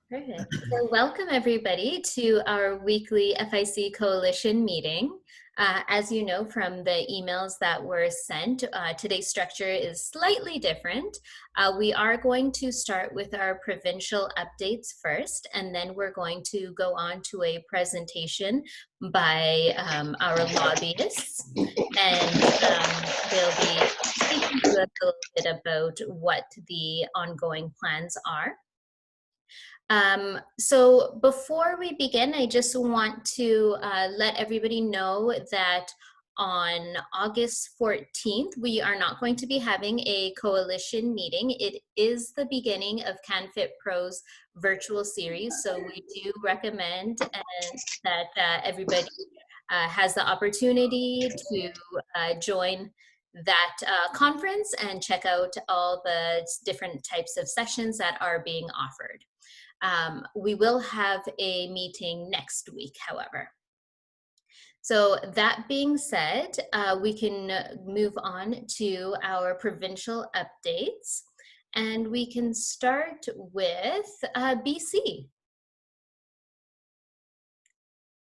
Perfect. So welcome everybody to our weekly FIC Coalition meeting. As you know from the emails that were sent, today's structure is slightly different. We are going to start with our provincial updates first, and then we're going to go on to a presentation by our lobbyists, and they'll be speaking to us a little bit about what the ongoing plans are. So before we begin, I just want to let everybody know that on August 14th, we are not going to be having a coalition meeting. It is the beginning of CanFit Pro's virtual series, so we do recommend that everybody has the opportunity to join that conference and check out all the different types of sessions that are being offered. We will have a meeting next week, however. So that being said, we can move on to our provincial updates, and we can start with BC.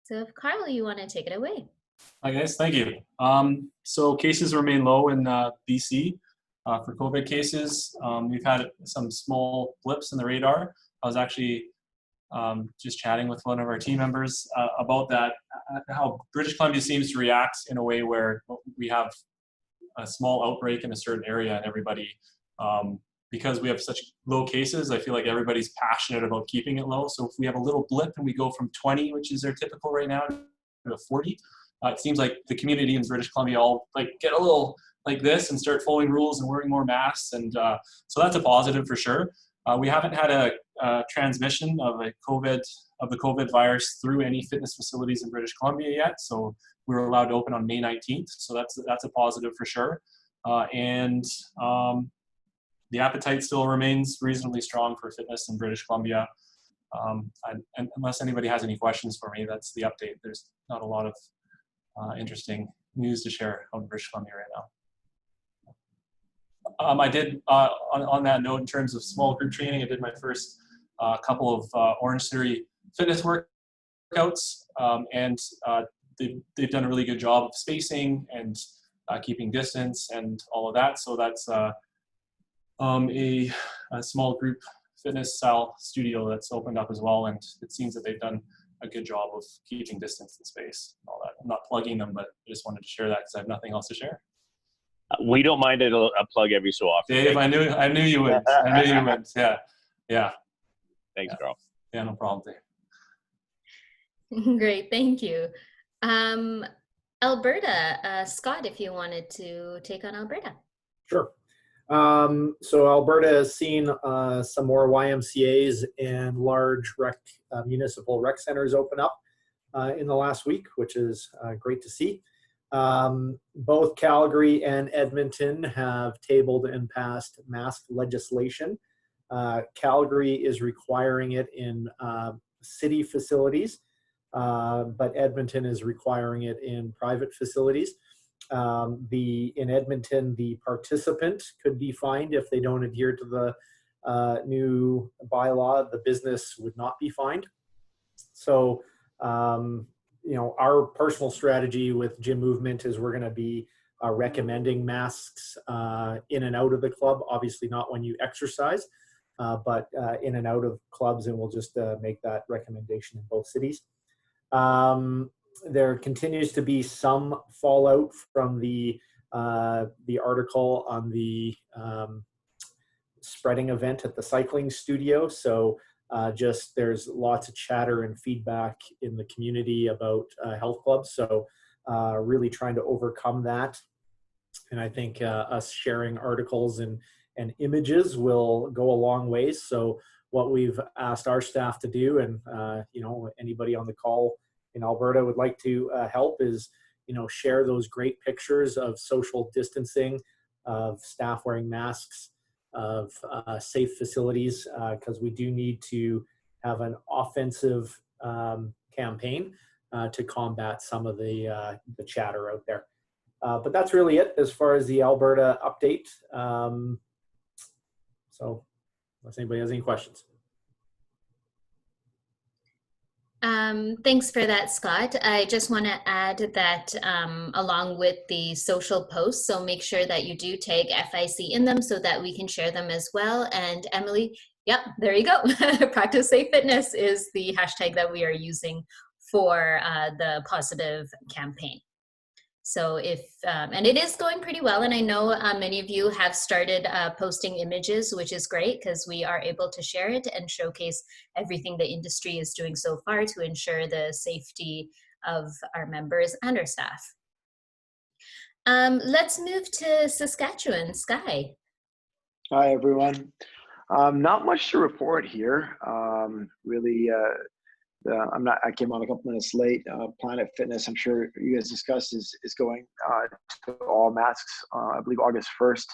So if Carl, you want to take it away. Hi guys, thank you. So cases remain low in BC for COVID cases. We've had some small blips in the radar. I was actually just chatting with one of our team members about that, how British Columbia seems to react in a way where we have a small outbreak in a certain area and everybody, because we have such low cases, I feel like everybody's passionate about keeping it low. So if we have a little blip and we go from 20, which is their typical right now, to 40, it seems like the community in British Columbia all get a little like this and start following rules and wearing more masks. And so that's a positive for sure. We haven't had a transmission of the COVID virus through any fitness facilities in British Columbia yet. So we were allowed to open on May 19th. So that's a positive for sure. And the appetite still remains reasonably strong for fitness in British Columbia. And unless anybody has any questions for me, that's the update. There's not a lot of interesting news to share out in British Columbia right now. I did, on that note, in terms of small group training, I did my first couple of Orange Theory fitness workouts, and they've done a really good job of spacing and keeping distance and all of that. So that's a small group fitness style studio that's opened up as well, and it seems that they've done a good job of keeping distance and space and all that. I'm not plugging them, but I just wanted to share that because I have nothing else to share. We don't mind a plug every so often. Dave, I knew you would. I knew you would. Yeah. Thanks, Carl. Yeah, no problem, Dave. Great, thank you. Alberta, Scott, if you wanted to take on Alberta. Sure. So Alberta has seen some more YMCAs and large municipal rec centers open up in the last week, which is great to see. Both Calgary and Edmonton have tabled and passed mask legislation. Calgary is requiring it in city facilities, but Edmonton is requiring it in private facilities. In Edmonton, the participant could be fined if they don't adhere to the new bylaw. The business would not be fined. So, our personal strategy with Gym Movement is we're going to be recommending masks in and out of the club. Obviously not when you exercise, but in and out of clubs, and we'll just make that recommendation in both cities. There continues to be some fallout from the article on the spreading event at the cycling studio. So there's lots of chatter and feedback in the community about health clubs. So really trying to overcome that. And I think us sharing articles and images will go a long ways. So what we've asked our staff to do, and anybody on the call in Alberta would like to help, is share those great pictures of social distancing, of staff wearing masks, of safe facilities, because we do need to have an offensive campaign to combat some of the chatter out there. But that's really it as far as the Alberta update. So unless anybody has any questions. Thanks for that, Scott. I just want to add that along with the social posts, so make sure that you do tag FIC in them so that we can share them as well. And Emily, yep, there you go. Practice Safe Fitness is the hashtag that we are using for the positive campaign. So if, and it is going pretty well, and I know many of you have started posting images, which is great because we are able to share it and showcase everything the industry is doing so far to ensure the safety of our members and our staff. Let's move to Saskatchewan. Skye. Hi, everyone. Not much to report here. Really, I came on a couple minutes late. Planet Fitness, I'm sure you guys discussed, is going to all masks, I believe August 1st.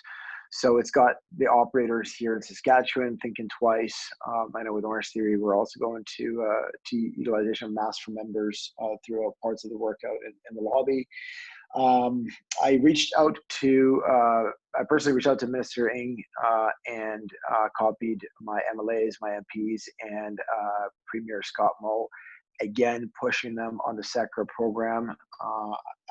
So it's got the operators here in Saskatchewan thinking twice. I know with Orange Theory, we're also going to utilization of masks for members throughout parts of the workout in the lobby. I personally reached out to Minister Ng and copied my MLAs, my MPs, and Premier Scott Moe, again pushing them on the Sarker program.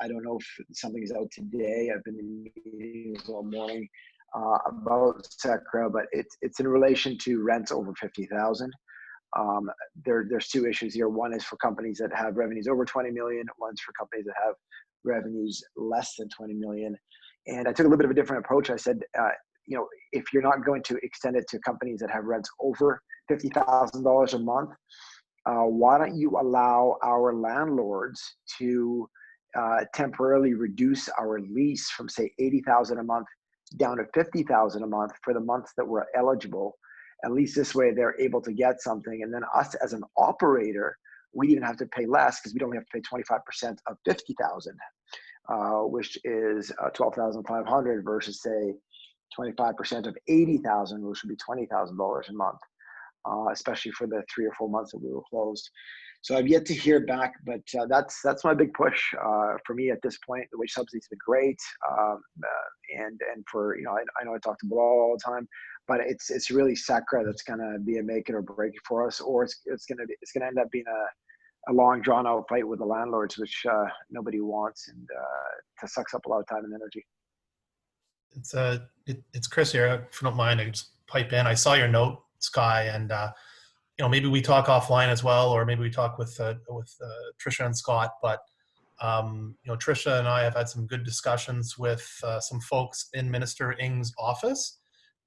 I don't know if something is out today. I've been in meetings all morning about Sarker, but it's in relation to rents over 50,000. There's two issues here. One is for companies that have revenues over 20 million. One's for companies that have revenues less than 20 million. And I took a little bit of a different approach. I said, if you're not going to extend it to companies that have rents over $50,000 a month, why don't you allow our landlords to temporarily reduce our lease from, say, $80,000 a month down to $50,000 a month for the months that we're eligible? At least this way they're able to get something. And then us as an operator, we even have to pay less because we'd only have to pay 25% of 50,000, which is 12,500 versus say 25% of 80,000, which would be $20,000 a month, especially for the 3 or 4 months that we were closed. So I've yet to hear back, but that's my big push for me at this point. The wage subsidy's been great, and for I know I talk to Bilal all the time, but it's really Sarker that's gonna be a make it or break it for us, or it's gonna end up being a long drawn out fight with the landlords, which nobody wants, and it sucks up a lot of time and energy. It's Chris here. If you don't mind, I just pipe in. I saw your note, Skye, and maybe we talk offline as well, or maybe we talk with Trisha and Scott. But Trisha and I have had some good discussions with some folks in Minister Ng's office,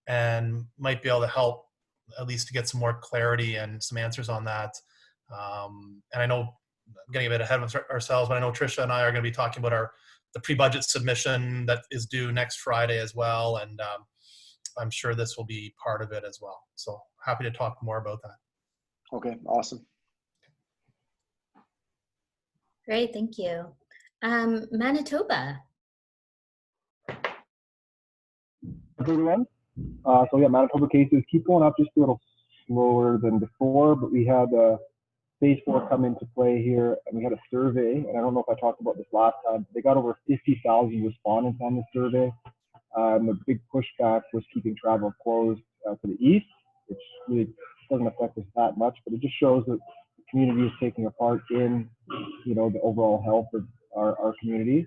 and might be able to help at least to get some more clarity and some answers on that. And I know I'm getting a bit ahead of ourselves, but I know Trisha and I are going to be talking about the pre-budget submission that is due next Friday as well, and I'm sure this will be part of it as well. So happy to talk more about that. Okay, awesome. Great, thank you. Manitoba. Everyone. So yeah, Manitoba cases keep going up just a little slower than before, but we had phase 4 come into play here, and we had a survey, and I don't know if I talked about this last time. They got over 50,000 respondents on the survey. And the big pushback was keeping travel closed to the east, which really doesn't affect us that much, but it just shows that the community is taking a part in, the overall health of our community.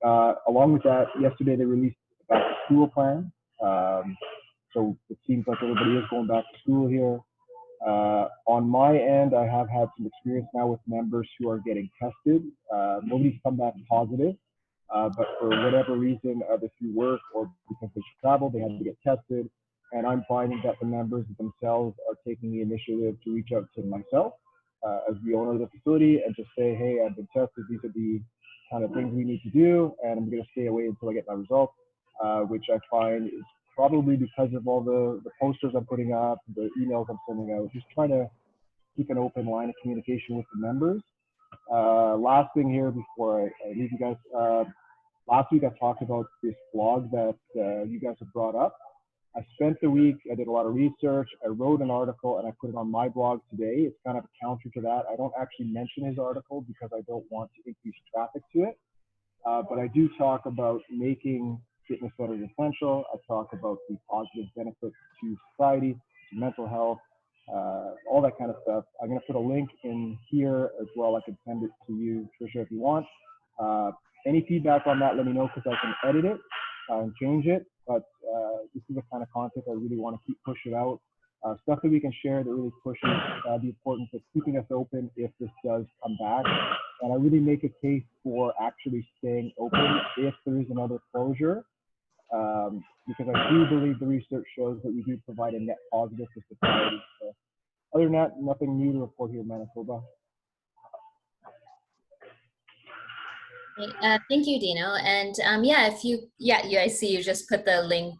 Along with that, yesterday they released a back to school plan. So it seems like everybody is going back to school here. On my end, I have had some experience now with members who are getting tested. Nobody's come back positive, but for whatever reason, either through work or because they travel, they had to get tested. And I'm finding that the members themselves are taking the initiative to reach out to myself as the owner of the facility and just say, hey, I've been tested. These are the kind of things we need to do, and I'm going to stay away until I get my results, which I find is probably because of all the posters I'm putting up, the emails I'm sending out, just trying to keep an open line of communication with the members. Last thing here before I leave you guys, last week I talked about this blog that you guys have brought up. I spent the week, I did a lot of research, I wrote an article, and I put it on my blog today. It's kind of a counter to that. I don't actually mention his article because I don't want to increase traffic to it. But I do talk about making fitness centers essential. I talk about the positive benefits to society, to mental health, all that kind of stuff. I'm going to put a link in here as well. I can send it to you, Trisha, if you want. Any feedback on that, let me know, because I can edit it and change it. But this is the kind of content I really want to keep pushing out. Stuff that we can share that really pushes the importance of keeping us open if this does come back. And I really make a case for actually staying open if there is another closure, because I do believe the research shows that we do provide a net positive to society. So other than that, nothing new to report here in Manitoba. Thank you, Dino. And yeah, I see you just put the link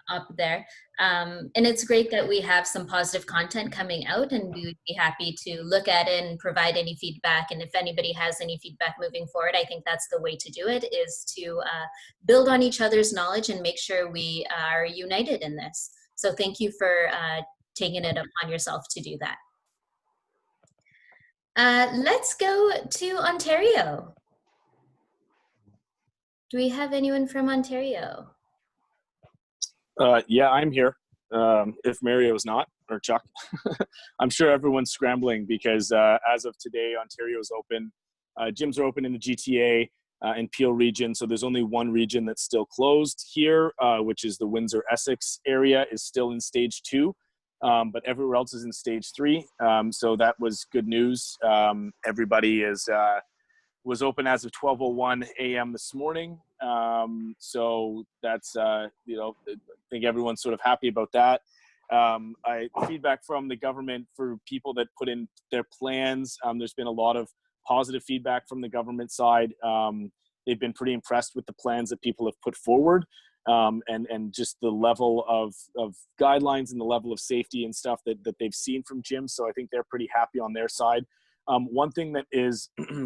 up there. And it's great that we have some positive content coming out, and we would be happy to look at it and provide any feedback. And if anybody has any feedback moving forward, I think that's the way to do it, is to build on each other's knowledge and make sure we are united in this. So thank you for taking it upon yourself to do that. Let's go to Ontario. Do we have anyone from Ontario? Yeah, I'm here. If Mario's not, or Chuck. I'm sure everyone's scrambling because as of today, Ontario is open. Gyms are open in the GTA and Peel region. So there's only one region that's still closed here, which is the Windsor-Essex area is still in stage 2. But everywhere else is in stage 3. So that was good news. Everybody was open as of 12:01 a.m. this morning. So that's, I think everyone's sort of happy about that. Feedback from the government for people that put in their plans. There's been a lot of positive feedback from the government side. They've been pretty impressed with the plans that people have put forward, and just the level of guidelines and the level of safety and stuff that they've seen from gyms. So I think they're pretty happy on their side. One thing that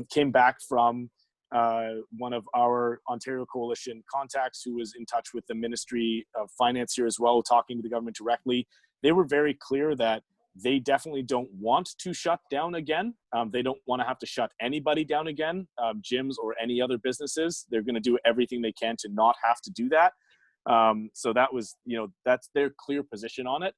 came back from one of our Ontario Coalition contacts who was in touch with the Ministry of Finance here as well, talking to the government directly, they were very clear that they definitely don't want to shut down again. They don't want to have to shut anybody down again, gyms or any other businesses. They're going to do everything they can to not have to do that. So that was, that's their clear position on it.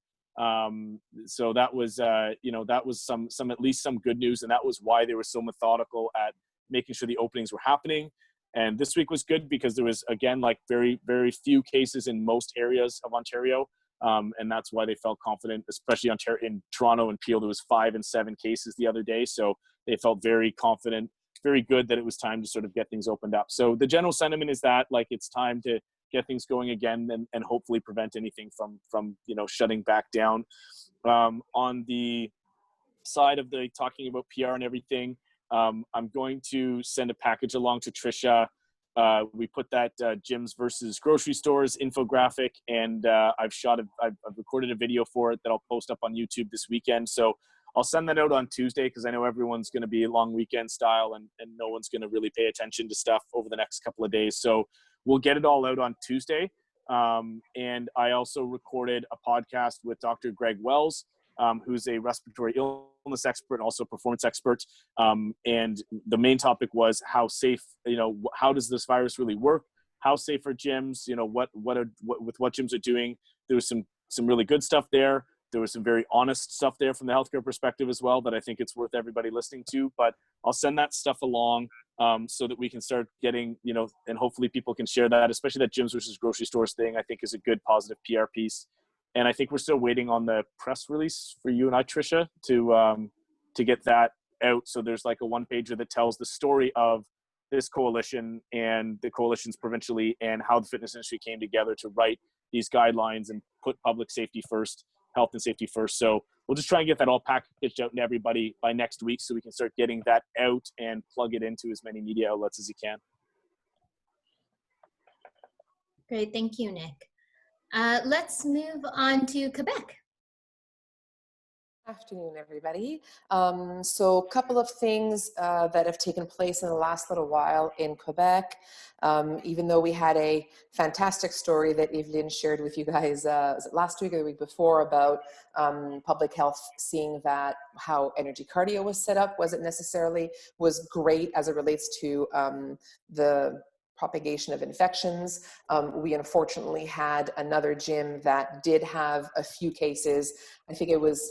So that was, that was some at least some good news, and that was why they were so methodical at making sure the openings were happening. And this week was good because there was, again, like very, very few cases in most areas of Ontario, and that's why they felt confident, especially in Toronto and Peel. There was 5 and 7 cases the other day, so they felt very confident, very good that it was time to sort of get things opened up. So the general sentiment is that, like, it's time to get things going again and hopefully prevent anything from shutting back down. On the side of the talking about PR and everything, I'm going to send a package along to Trisha. We put that gyms versus grocery stores infographic, and I've recorded a video for it that I'll post up on YouTube this weekend. So I'll send that out on Tuesday because I know everyone's going to be long weekend style and no one's going to really pay attention to stuff over the next couple of days. So we'll get it all out on Tuesday. And I also recorded a podcast with Dr. Greg Wells, who's a respiratory illness expert and also performance expert. And the main topic was how safe, how does this virus really work? How safe are gyms? What gyms are doing. There was some really good stuff there. There was some very honest stuff there from the healthcare perspective as well that I think it's worth everybody listening to. But I'll send that stuff along so that we can start getting, and hopefully people can share that, especially that gyms versus grocery stores thing, I think is a good positive PR piece. And I think we're still waiting on the press release for you and I, Trisha, to get that out. So there's like a one-pager that tells the story of this coalition and the coalitions provincially and how the fitness industry came together to write these guidelines and put public safety first, health and safety first. So we'll just try and get that all packaged out to everybody by next week so we can start getting that out and plug it into as many media outlets as you can. Great, thank you, Nick. Let's move on to Quebec. Afternoon, everybody. So a couple of things that have taken place in the last little while in Quebec. Even though we had a fantastic story that Evelyn shared with you guys last week or the week before about public health, seeing that how energy cardio was set up was great as it relates to the propagation of infections. We unfortunately had another gym that did have a few cases. I think it was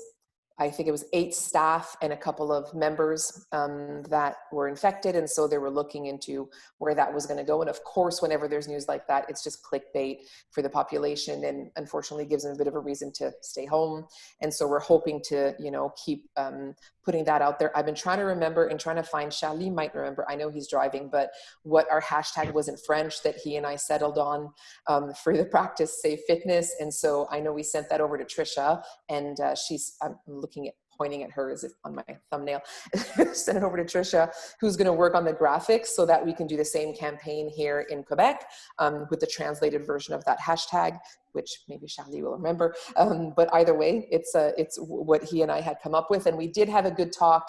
I think it was 8 staff and a couple of members that were infected. And so they were looking into where that was going to go. And of course, whenever there's news like that, it's just clickbait for the population, and unfortunately gives them a bit of a reason to stay home. And so we're hoping to, keep putting that out there. I've been trying to remember and trying to find, Charlie might remember, I know he's driving, but what our hashtag was in French that he and I settled on for the practice Safe Fitness. And so I know we sent that over to Trisha, and I'm pointing at her as if on my thumbnail, send it over to Trisha, who's going to work on the graphics so that we can do the same campaign here in Quebec with the translated version of that hashtag, which maybe Charlie will remember. But either way, it's what he and I had come up with. And we did have a good talk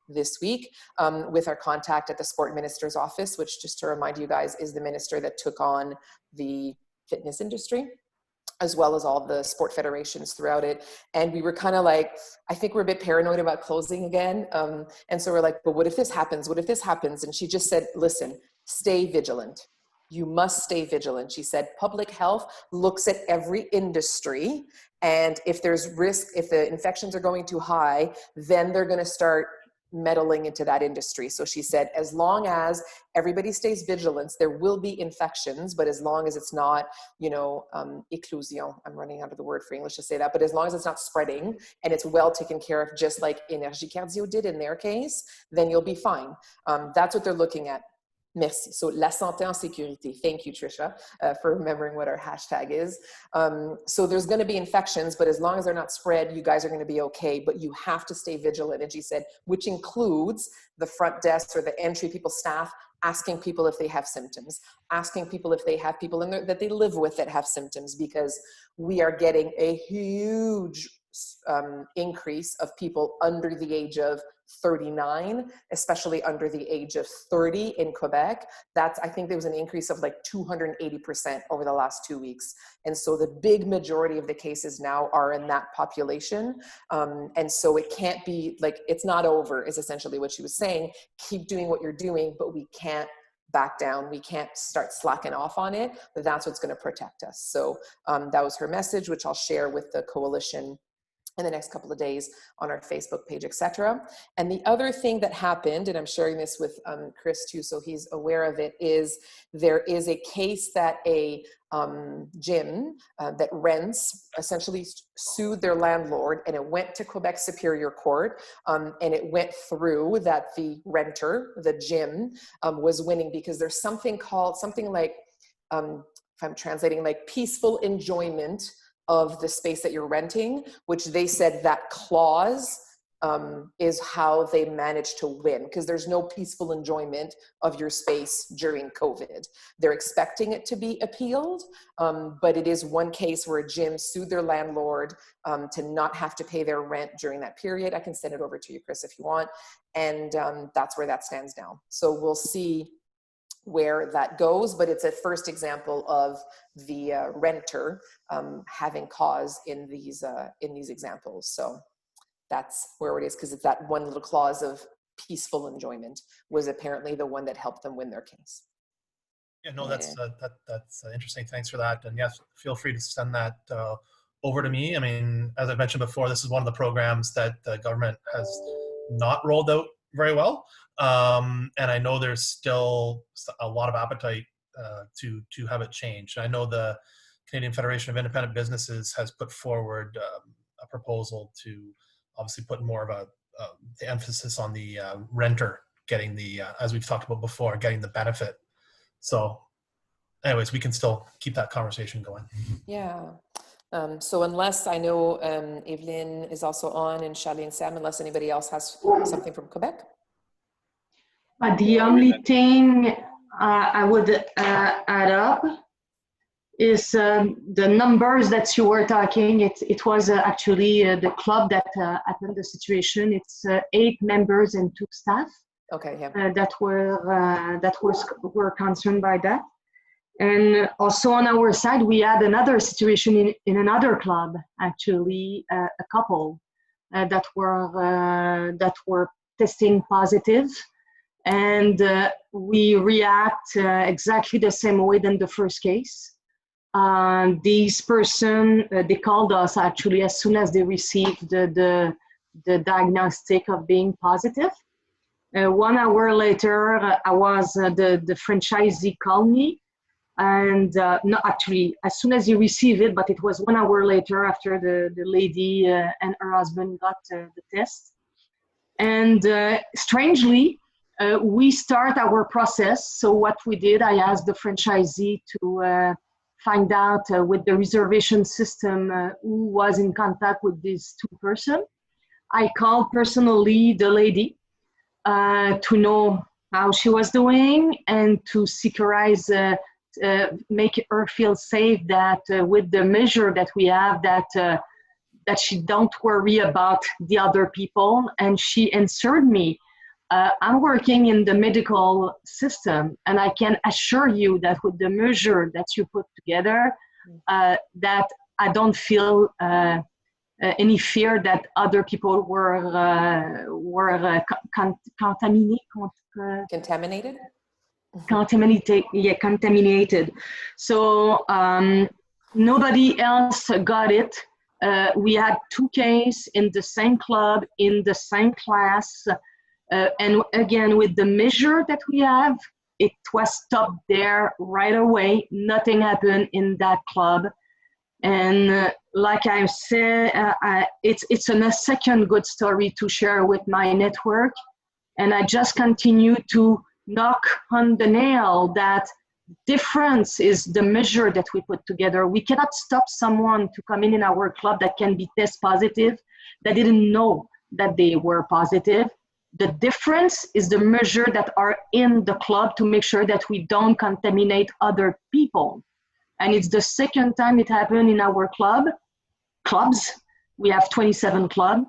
this week with our contact at the Sport Minister's office, which, just to remind you guys, is the minister that took on the fitness industry, as well as all the sport federations throughout it. And we were kind of like, I think we're a bit paranoid about closing again. And so we're like, but what if this happens? What if this happens? And she just said, listen, stay vigilant. You must stay vigilant. She said, public health looks at every industry. And if there's risk, if the infections are going too high, then they're going to start meddling into that industry. So she said, as long as everybody stays vigilant, there will be infections, but as long as it's not, éclosion, I'm running out of the word for English to say that, but as long as it's not spreading and it's well taken care of, just like Énergie Cardio did in their case, then you'll be fine. That's what they're looking at. Merci. So, la santé en sécurité. Thank you, Trisha, for remembering what our hashtag is. So there's going to be infections, but as long as they're not spread, you guys are going to be okay, but you have to stay vigilant. And she said, which includes the front desk or the entry people, staff, asking people if they have symptoms, asking people if they have people that they live with that have symptoms, because we are getting a huge increase of people under the age of 39, especially under the age of 30 in Quebec. I think there was an increase of like 280% over the last 2 weeks. And so the big majority of the cases now are in that population. And so it can't be like, it's not over, is essentially what she was saying. Keep doing what you're doing, but we can't back down. We can't start slacking off on it. That's what's going to protect us. So that was her message, which I'll share with the coalition in the next couple of days on our Facebook page, etc. And the other thing that happened, and I'm sharing this with Chris too, so he's aware of it, is there is a case that a gym that rents essentially sued their landlord, and it went to Quebec Superior Court, and it went through that the renter, the gym, was winning, because there's something like, if I'm translating, like peaceful enjoyment of the space that you're renting, which they said that clause is how they managed to win, because there's no peaceful enjoyment of your space during COVID. They're expecting it to be appealed, but it is one case where a gym sued their landlord to not have to pay their rent during that period. I can send it over to you, Chris, if you want. And that's where that stands now. So we'll see where that goes, but it's a first example of the renter having cause in these examples. So that's where it is, because it's that one little clause of peaceful enjoyment was apparently the one that helped them win their case. Yeah, no, that's interesting. Thanks for that. And yes, feel free to send that over to me. I mean, as I mentioned before, this is one of the programs that the government has not rolled out very well. And I know there's still a lot of appetite to have it changed. I know the Canadian Federation of Independent Businesses has put forward a proposal to obviously put more of the emphasis on the renter getting the, as we've talked about before, getting the benefit. So anyways, we can still keep that conversation going. Yeah. So unless, I know Evelyn is also on, and Charlie and Sam, unless anybody else has something from Quebec. The only thing I would add up is the numbers that you were talking. It was actually the club that happened the situation. It's 8 members and 2 staff. Okay, yeah. That were concerned by that. And also on our side, we had another situation in another club, actually, a couple that were testing positive. And we react exactly the same way than the first case. These person, they called us actually as soon as they received the the diagnostic of being positive. 1 hour later, the franchisee called me, and no, actually, as soon as he received it, but it was 1 hour later after the lady and her husband got the test. And strangely, we start our process. So what we did, I asked the franchisee to find out with the reservation system who was in contact with these two persons. I called personally the lady to know how she was doing and to securize, make her feel safe that with the measure that we have, that she don't worry about the other people. And she answered me, I'm working in the medical system, and I can assure you that with the measure that you put together, that I don't feel any fear that other people were Contaminated? Contaminated. So nobody else got it. We had 2 cases in the same club, in the same class. And again, with the measure that we have, it was stopped there right away. Nothing happened in that club. And like I said, it's a second good story to share with my network. And I just continue to knock on the nail that difference is the measure that we put together. We cannot stop someone to come in our club that can be test positive, that didn't know that they were positive. The difference is the measure that are in the club to make sure that we don't contaminate other people. And it's the second time it happened in our clubs. We have 27 clubs.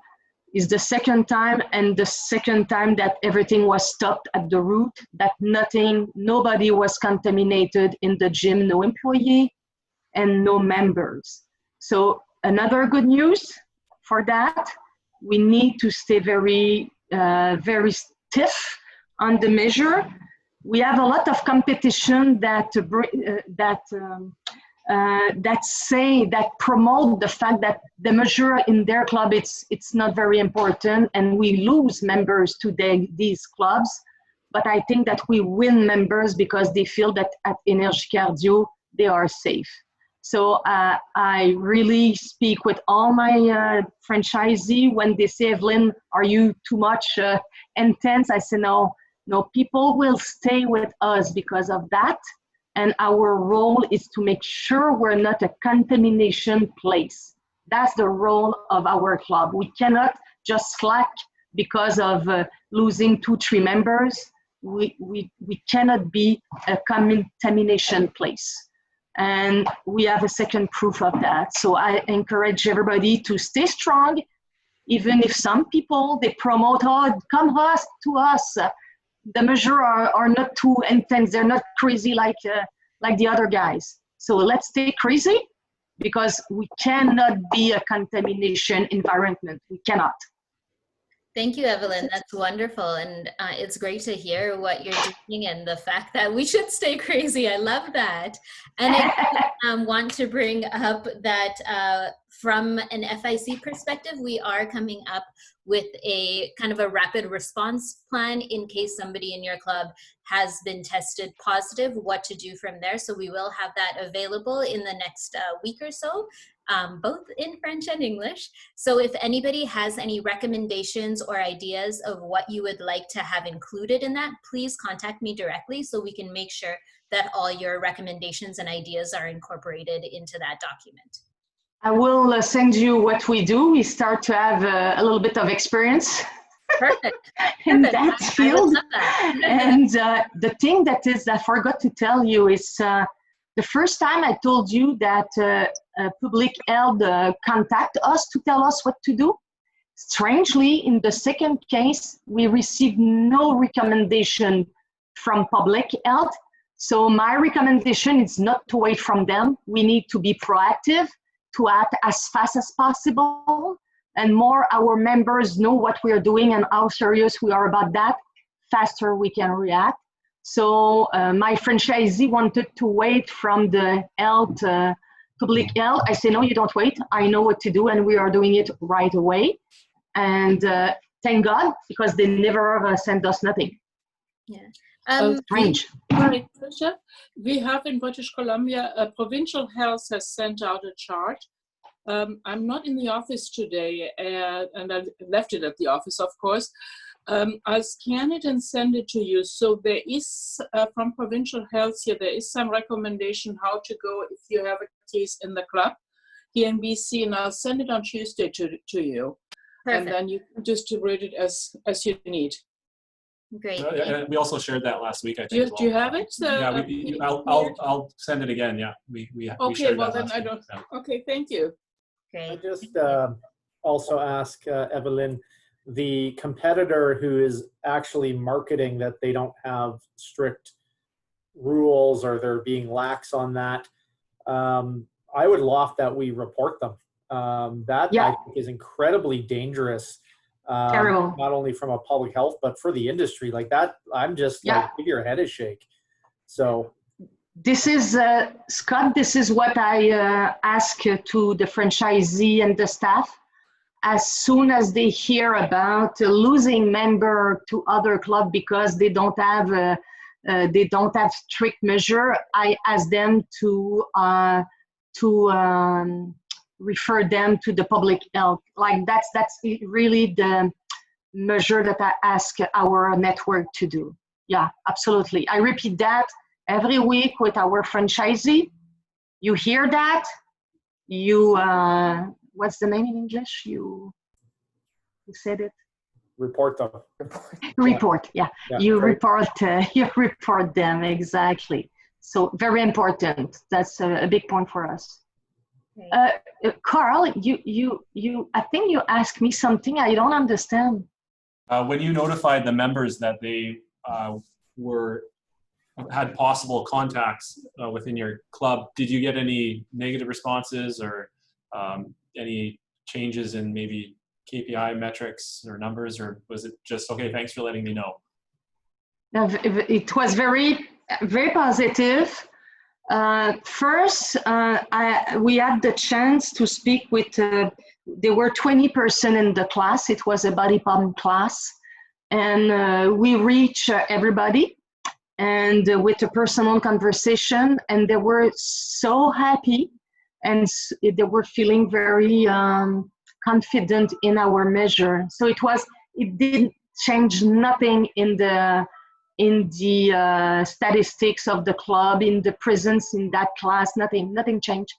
It's the second time, and the second time that everything was stopped at the root, that nobody was contaminated in the gym, no employee and no members. So another good news for that, we need to stay very stiff on the measure. We have a lot of competition that promote the fact that the measure in their club it's not very important, and we lose members to these clubs. But I think that we win members because they feel that at Énergie Cardio they are safe. So I really speak with all my franchisee when they say, Evelyn, are you too much intense? I say, no, people will stay with us because of that. And our role is to make sure we're not a contamination place. That's the role of our club. We cannot just slack because of losing 2-3 members. We cannot be a contamination place. And we have a second proof of that. So I encourage everybody to stay strong, even if some people, they promote, come to us. The measures are not too intense. They're not crazy like the other guys. So let's stay crazy, because we cannot be a contamination environment. We cannot. Thank you, Evelyn. That's wonderful. And it's great to hear what you're doing and the fact that we should stay crazy. I love that. And I want to bring up that from an FIC perspective, we are coming up with a kind of a rapid response plan in case somebody in your club has been tested positive, what to do from there. So we will have that available in the next week or so, both in French and English. So if anybody has any recommendations or ideas of what you would like to have included in that, please contact me directly so we can make sure that all your recommendations and ideas are incorporated into that document. I will send you what we do. We start to have a little bit of experience. Perfect. In that field. And the thing that I forgot to tell you is the first time I told you that public health contact us to tell us what to do. Strangely, in the second case, we received no recommendation from public health. So my recommendation is not to wait from them. We need to be proactive, to act as fast as possible, and more our members know what we are doing and how serious we are about that, faster we can react. So my franchisee wanted to wait from the health, public health. I say, no, you don't wait. I know what to do, and we are doing it right away. And thank God, because they never sent us nothing. Yeah. Strange. Right, Trisha. We have in British Columbia, Provincial Health has sent out a chart. I'm not in the office today, and I left it at the office, of course. I'll scan it and send it to you. So there is, from Provincial Health here, there is some recommendation how to go if you have a case in the club here in BC, and I'll send it on Tuesday to you. Perfect. And then you can distribute it as you need. Great. And we also shared that last week, I think. Do you have it? Yeah, I'll send it again. Yeah, we okay, shared well that then last I week, don't. yeah. Okay, thank you. I Great. just also ask Evelyn, the competitor who is actually marketing that they don't have strict rules or they're being lax on that, I would love that we report them. That I think is incredibly dangerous, Terrible. not only from a public health, but for the industry. Like that, I'm just like, your head is shake. So this is, Scott, this is what I ask to the franchisee and the staff. As soon as they hear about losing member to other club because they don't have strict measure, I ask them to refer them to the public health. Like that's really the measure that I ask our network to do. Yeah, absolutely. I repeat that every week with our franchisee. You hear that? You what's the name in English? You said it. Report them. Report. Yeah. You great. report them exactly. So very important. That's a big point for us. Carl, you I think you asked me something I don't understand. When you notified the members that they had possible contacts within your club, did you get any negative responses or any changes in maybe KPI metrics or numbers, or was it just, okay, thanks for letting me know? It was very, very positive. First, we had the chance to speak with, there were 20% in the class. It was a body pump class. And we reached everybody and with a personal conversation, and they were so happy and they were feeling very confident in our measure. So it didn't change nothing in the statistics of the club, in the presence in that class, nothing changed.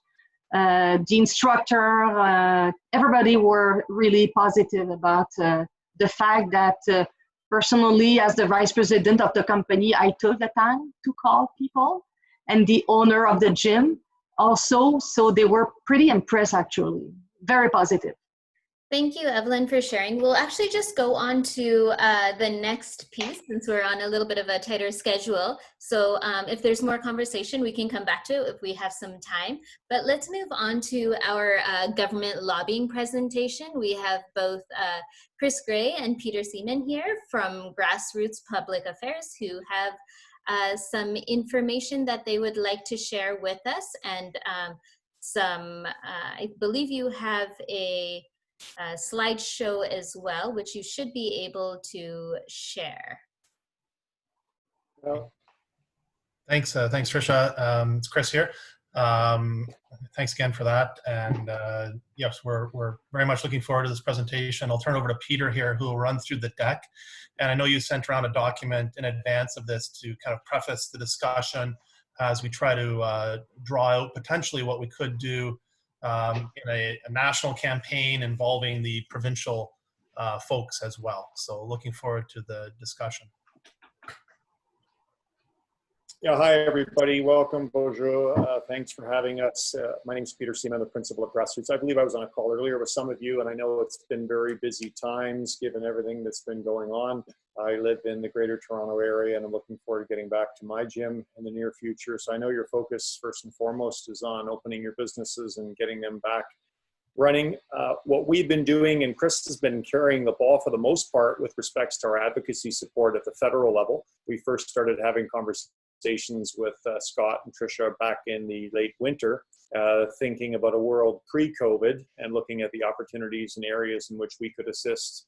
The instructor, everybody were really positive about the fact that personally, as the vice president of the company, I took the time to call people, and the owner of the gym also, so they were pretty impressed actually, very positive. Thank you, Evelyn, for sharing. We'll actually just go on to the next piece since we're on a little bit of a tighter schedule. So if there's more conversation, we can come back to it if we have some time. But let's move on to our government lobbying presentation. We have both Chris Gray and Peter Seemann here from Grassroots Public Affairs who have some information that they would like to share with us. And I believe you have a slideshow as well, which you should be able to share. Thanks, Trisha. It's Chris here. Thanks again for that. And yes, we're very much looking forward to this presentation. I'll turn over to Peter here, who will run through the deck. And I know you sent around a document in advance of this to kind of preface the discussion as we try to draw out potentially what we could do in a national campaign involving the provincial folks as well. So looking forward to the discussion. Yeah, hi everybody, welcome, bonjour, thanks for having us. My name is Peter Seemann, the principal of Grassroots. I believe I was on a call earlier with some of you, and I know it's been very busy times given everything that's been going on. I live in the Greater Toronto area, and I'm looking forward to getting back to my gym in the near future. So I know your focus first and foremost is on opening your businesses and getting them back running. What we've been doing, and Chris has been carrying the ball for the most part with respects to our advocacy support at the federal level. We first started having conversations conversations with Scott and Trisha back in the late winter, thinking about a world pre-COVID and looking at the opportunities and areas in which we could assist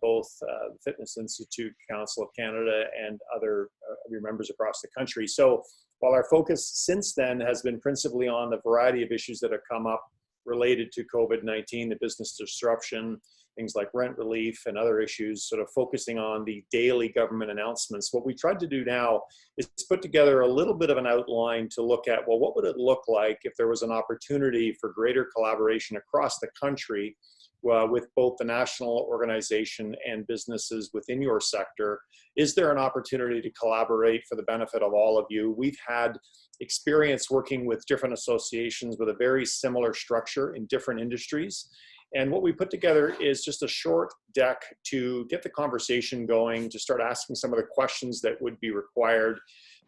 both the Fitness Institute, Council of Canada, and other of your members across the country. So while our focus since then has been principally on the variety of issues that have come up related to COVID-19, the business disruption, things like rent relief and other issues, sort of focusing on the daily government announcements. What we tried to do now is put together a little bit of an outline to look at, well, what would it look like if there was an opportunity for greater collaboration across the country with both the national organization and businesses within your sector? Is there an opportunity to collaborate for the benefit of all of you? We've had experience working with different associations with a very similar structure in different industries. And what we put together is just a short deck to get the conversation going, to start asking some of the questions that would be required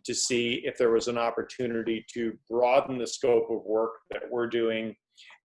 to see if there was an opportunity to broaden the scope of work that we're doing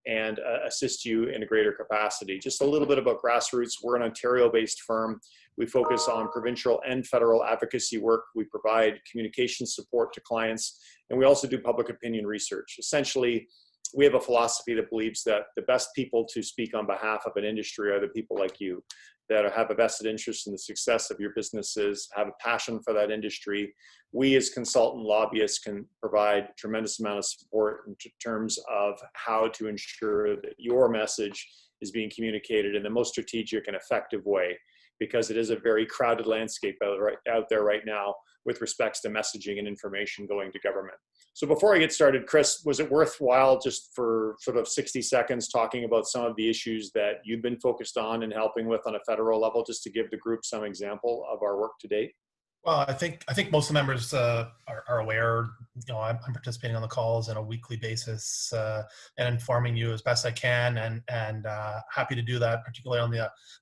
and assist you in a greater capacity. Just a little bit about Grassroots. We're an Ontario-based firm. We focus on provincial and federal advocacy work. We provide communication support to clients, and we also do public opinion research. Essentially, we have a philosophy that believes that the best people to speak on behalf of an industry are the people like you that have a vested interest in the success of your businesses, have a passion for that industry. We as consultant lobbyists can provide a tremendous amount of support in terms of how to ensure that your message is being communicated in the most strategic and effective way, because it is a very crowded landscape out there right now with respects to messaging and information going to government. So before I get started, Chris, was it worthwhile just for sort of 60 seconds talking about some of the issues that you've been focused on and helping with on a federal level, just to give the group some example of our work to date? Well, I think most of the members are aware. You know, I'm participating on the calls on a weekly basis and informing you as best I can, and happy to do that, particularly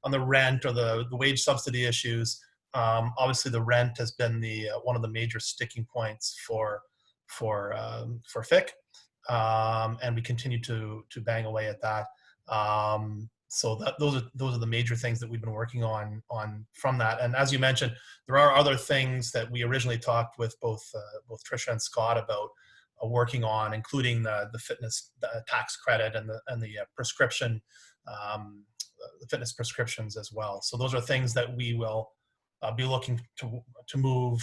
on the rent or the wage subsidy issues. Obviously, the rent has been one of the major sticking points for FIC, and we continue to bang away at that. So those are the major things that we've been working on from that. And as you mentioned, there are other things that we originally talked with both Trisha and Scott about working on, including the fitness tax credit and the prescription, the fitness prescriptions as well. So those are things that we will be looking to move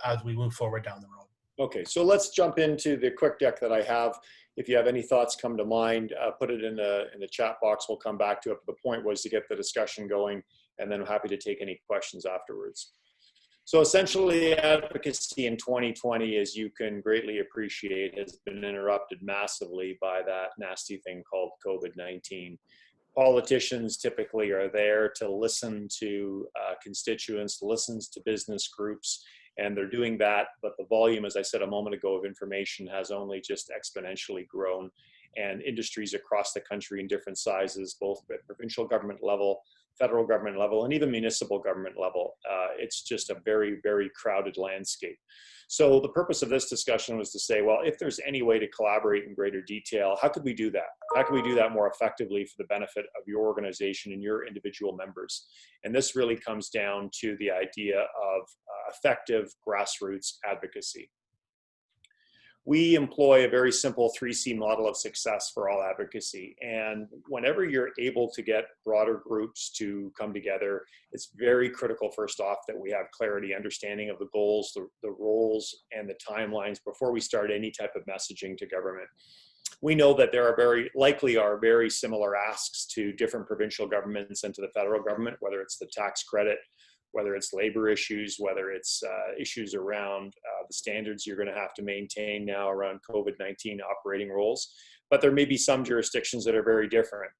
as we move forward down the road. Okay, so let's jump into the quick deck that I have. If you have any thoughts come to mind, put it in the chat box. We'll come back to it. But the point was to get the discussion going, and then I'm happy to take any questions afterwards. So essentially, advocacy in 2020, as you can greatly appreciate, has been interrupted massively by that nasty thing called COVID-19. Politicians typically are there to listen to constituents, listens to business groups, and they're doing that, but the volume, as I said a moment ago, of information has only just exponentially grown, and industries across the country in different sizes, both at provincial government level, federal government level, and even municipal government level. It's just a very, very crowded landscape. So the purpose of this discussion was to say, well, if there's any way to collaborate in greater detail, how could we do that? How can we do that more effectively for the benefit of your organization and your individual members? And this really comes down to the idea of effective grassroots advocacy. We employ a very simple 3C model of success for all advocacy. And whenever you're able to get broader groups to come together, it's very critical, first off, that we have clarity, understanding of the goals, the roles, and the timelines before we start any type of messaging to government. We know that there are very similar asks to different provincial governments and to the federal government, whether it's the tax credit, whether it's labor issues, whether it's issues around the standards you're going to have to maintain now around COVID-19 operating rules. But there may be some jurisdictions that are very different.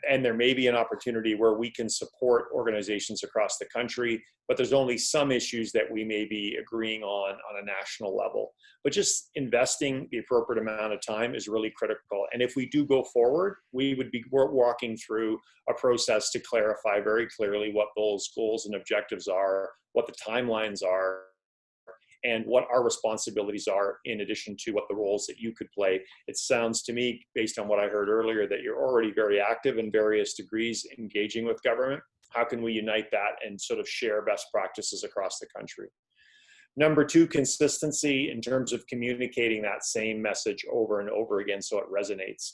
And there may be an opportunity where we can support organizations across the country, but there's only some issues that we may be agreeing on a national level. But just investing the appropriate amount of time is really critical. And if we do go forward, we would be walking through a process to clarify very clearly what those goals and objectives are, what the timelines are, and what our responsibilities are in addition to what the roles that you could play. It sounds to me, based on what I heard earlier, that you're already very active in various degrees engaging with government. How can we unite that and sort of share best practices across the country? Number two, consistency in terms of communicating that same message over and over again so it resonates.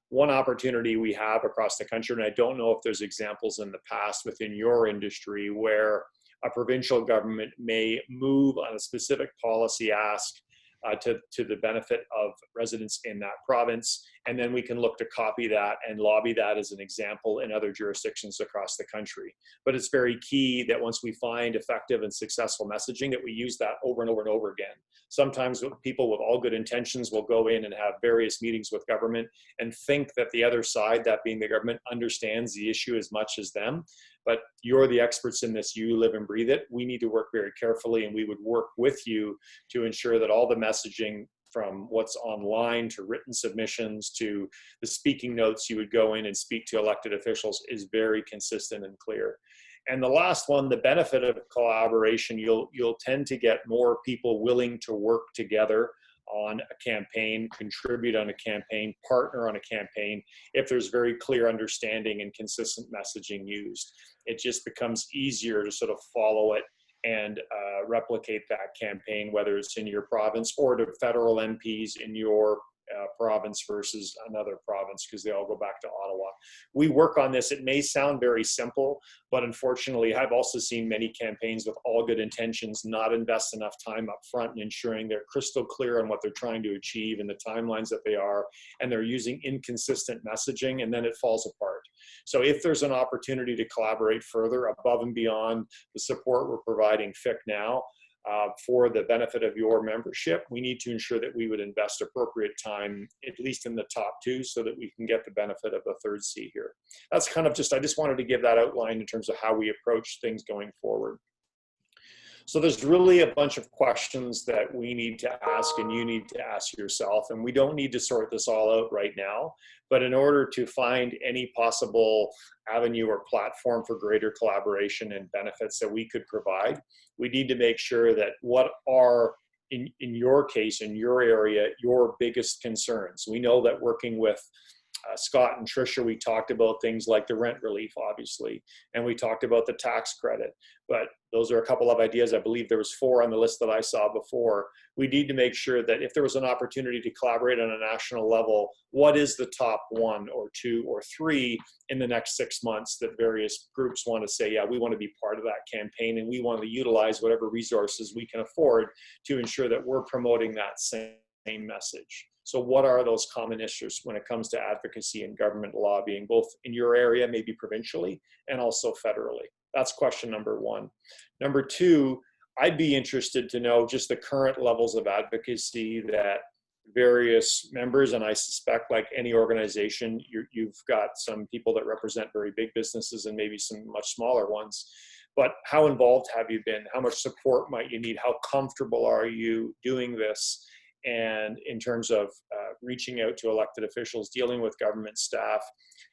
One opportunity we have across the country, and I don't know if there's examples in the past within your industry where a provincial government may move on a specific policy ask to the benefit of residents in that province. And then we can look to copy that and lobby that as an example in other jurisdictions across the country. But it's very key that once we find effective and successful messaging, that we use that over and over and over again. Sometimes people with all good intentions will go in and have various meetings with government and think that the other side, that being the government, understands the issue as much as them. But you're the experts in this, you live and breathe it. We need to work very carefully, and we would work with you to ensure that all the messaging, from what's online to written submissions to the speaking notes you would go in and speak to elected officials, is very consistent and clear. And the last one, the benefit of collaboration, you'll tend to get more people willing to work together on a campaign, contribute on a campaign, partner on a campaign, if there's very clear understanding and consistent messaging used. It just becomes easier to sort of follow it and replicate that campaign, whether it's in your province or to federal MPs in your province versus another province, because they all go back to Ottawa. We work on this. It may sound very simple, but unfortunately, I've also seen many campaigns with all good intentions not invest enough time up front in ensuring they're crystal clear on what they're trying to achieve and the timelines that they are, and they're using inconsistent messaging, and then it falls apart. So if there's an opportunity to collaborate further above and beyond the support we're providing FIC now, for the benefit of your membership, we need to ensure that we would invest appropriate time, at least in the top two, so that we can get the benefit of the third C here. That's kind of I just wanted to give that outline in terms of how we approach things going forward. So there's really a bunch of questions that we need to ask and you need to ask yourself, and we don't need to sort this all out right now, but in order to find any possible avenue or platform for greater collaboration and benefits that we could provide, we need to make sure that what are, in your case, in your area, your biggest concerns. We know that working with Scott and Trisha, we talked about things like the rent relief, obviously, and we talked about the tax credit, but those are a couple of ideas. I believe there was 4 on the list that I saw before. We need to make sure that if there was an opportunity to collaborate on a national level, what is the top 1 or 2 or 3 in the next 6 months that various groups want to say, yeah, we want to be part of that campaign, and we want to utilize whatever resources we can afford to ensure that we're promoting that same message. So what are those common issues when it comes to advocacy and government lobbying, both in your area, maybe provincially, and also federally? That's question number 1. Number 2, I'd be interested to know just the current levels of advocacy that various members, and I suspect like any organization, you've got some people that represent very big businesses and maybe some much smaller ones. But how involved have you been? How much support might you need? How comfortable are you doing this? And in terms of reaching out to elected officials, dealing with government staff,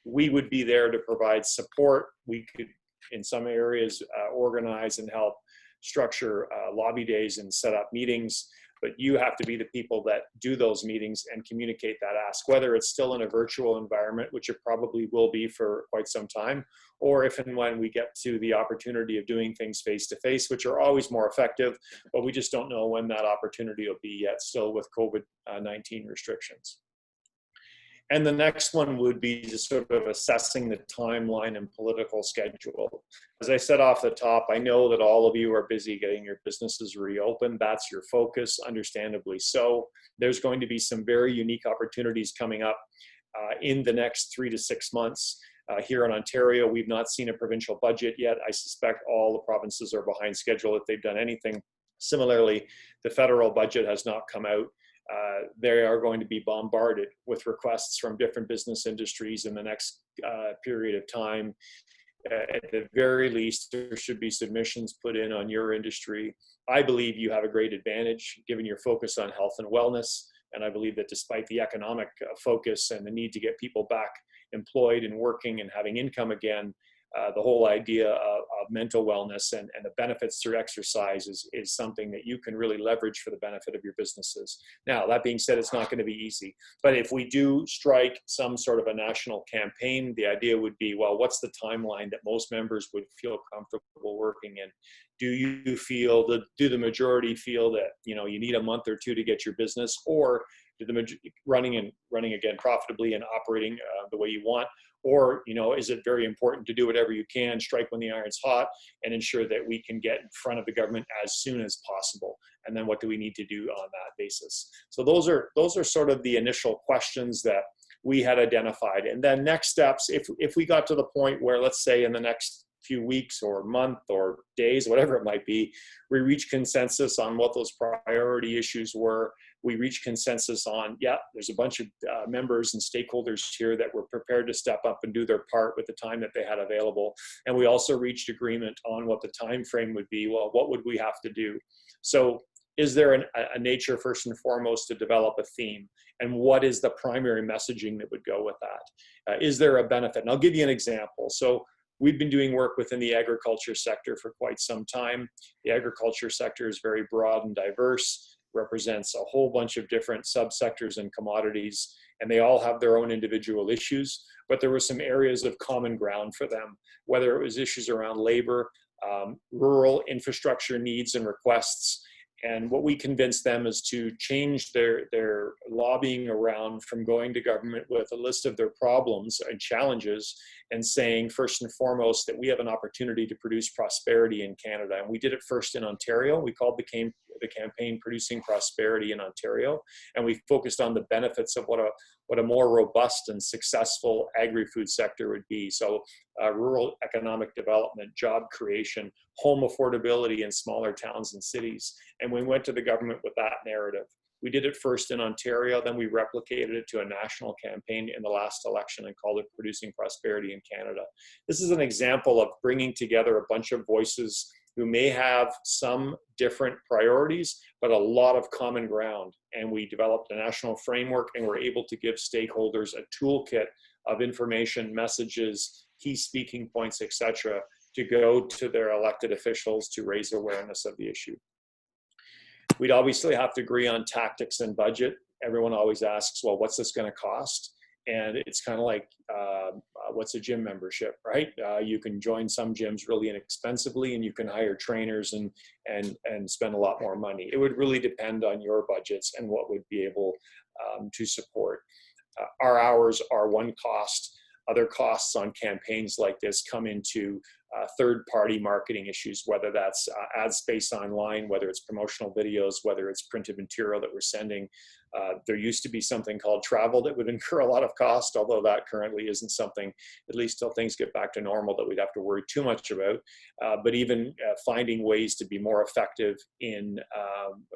we would be there to provide support. We could, in some areas, organize and help structure lobby days and set up meetings. But you have to be the people that do those meetings and communicate that ask, whether it's still in a virtual environment, which it probably will be for quite some time, or if and when we get to the opportunity of doing things face-to-face, which are always more effective, but we just don't know when that opportunity will be yet, still with COVID-19 restrictions. And the next one would be just sort of assessing the timeline and political schedule. As I said off the top, I know that all of you are busy getting your businesses reopened. That's your focus, understandably so. There's going to be some very unique opportunities coming up in the next 3 to 6 months. Here in Ontario, we've not seen a provincial budget yet. I suspect all the provinces are behind schedule if they've done anything. Similarly, the federal budget has not come out. They are going to be bombarded with requests from different business industries in the next period of time. At the very least, there should be submissions put in on your industry. I believe you have a great advantage given your focus on health and wellness. And I believe that despite the economic focus and the need to get people back employed and working and having income again, the whole idea of mental wellness and the benefits through exercise is something that you can really leverage for the benefit of your businesses. Now, that being said, it's not going to be easy. But if we do strike some sort of a national campaign, the idea would be, well, what's the timeline that most members would feel comfortable working in? Do the majority feel that, you know, you need a month or two to get your business, or running again profitably and operating the way you want? Or, you know, is it very important to do whatever you can, strike when the iron's hot, and ensure that we can get in front of the government as soon as possible? And then what do we need to do on that basis? So those are sort of the initial questions that we had identified. And then next steps, if we got to the point where, let's say in the next few weeks or month or days, whatever it might be, we reach consensus on what those priority issues were. We reached consensus on, yeah, there's a bunch of members and stakeholders here that were prepared to step up and do their part with the time that they had available. And we also reached agreement on what the time frame would be. Well, what would we have to do? So is there a nature, first and foremost, to develop a theme? And what is the primary messaging that would go with that? Is there a benefit? And I'll give you an example. So we've been doing work within the agriculture sector for quite some time. The agriculture sector is very broad and diverse, represents a whole bunch of different subsectors and commodities, and they all have their own individual issues, but there were some areas of common ground for them, whether it was issues around labor, rural infrastructure needs and requests. And what we convinced them is to change their lobbying around from going to government with a list of their problems and challenges and saying, first and foremost, that we have an opportunity to produce prosperity in Canada. And we did it first in Ontario. We called the campaign Producing Prosperity in Ontario. And we focused on the benefits of what a more robust and successful agri-food sector would be. So rural economic development, job creation, home affordability in smaller towns and cities. And we went to the government with that narrative. We did it first in Ontario, then we replicated it to a national campaign in the last election and called it Producing Prosperity in Canada. This is an example of bringing together a bunch of voices who may have some different priorities, but a lot of common ground. And we developed a national framework and were able to give stakeholders a toolkit of information, messages, key speaking points, etc., to go to their elected officials to raise awareness of the issue. We'd obviously have to agree on tactics and budget. Everyone always asks, well, what's this going to cost? And it's kind of like, what's a gym membership, right? You can join some gyms really inexpensively, and you can hire trainers and spend a lot more money. It would really depend on your budgets and what would be able to support. Our hours are one cost. Other costs on campaigns like this come into third-party marketing issues, whether that's ad space online, whether it's promotional videos, whether it's printed material that we're sending. There used to be something called travel that would incur a lot of cost, although that currently isn't something, at least till things get back to normal, that we'd have to worry too much about. But even finding ways to be more effective in